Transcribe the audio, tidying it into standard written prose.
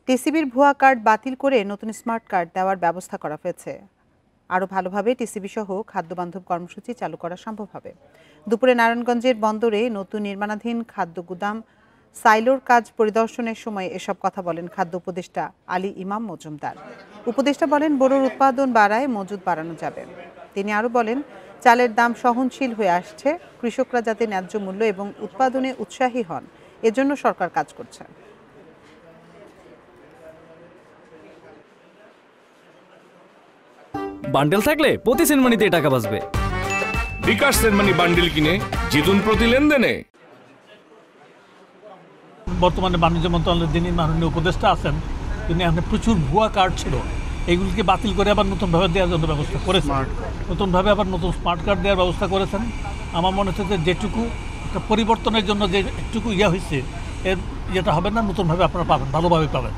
টিসিবির ভুয়া কার্ড বাতিল করে নতুন স্মার্ট কার্ড দেওয়ার ব্যবস্থা করা হয়েছে। আরও ভালোভাবে টিসিবি সহ খাদ্যবান্ধব কর্মসূচি চালু করা সম্ভব হবে। দুপুরে নারায়ণগঞ্জের বন্দরে নতুন নির্মাণাধীন খাদ্য গুদাম সাইলোর কাজ পরিদর্শনের সময় এসব কথা বলেন খাদ্য উপদেষ্টা আলী ইমাম মজুমদার। উপদেষ্টা বলেন, বোরোর উৎপাদন বাড়ায় মজুদ বাড়ানো যাবে। তিনি আরও বলেন, চালের দাম সহনশীল হয়ে আসছে, কৃষকরা যাতে ন্যায্য মূল্য এবং উৎপাদনে উৎসাহী হন এজন্য সরকার কাজ করছে। বান্ডেল থাকলে প্রতি সেনমানিতে টাকা বাঁচবে। বিকাশ সেনমানি বান্ডেল কিনে জিতুন প্রতি লেনদেনে। বর্তমানে বাণিজ্য মন্ত্রণালয়ের যিনি মাননীয় উপদেষ্টা আছেন, তিনি এখানে প্রচুর ভুয়া কার্ড ছিল, এইগুলিকে বাতিল করে আবার নতুনভাবে দেওয়ার জন্য ব্যবস্থা করেছেন। নতুনভাবে আবার নতুন স্মার্ট কার্ড দেওয়ার ব্যবস্থা করেছেন। আমার মনে হচ্ছে যে যেটুকু একটা পরিবর্তনের জন্য যে একটুকু হয়েছে, এর ইয়েটা হবে না, নতুনভাবে আপনারা পাবেন, ভালোভাবে পাবেন।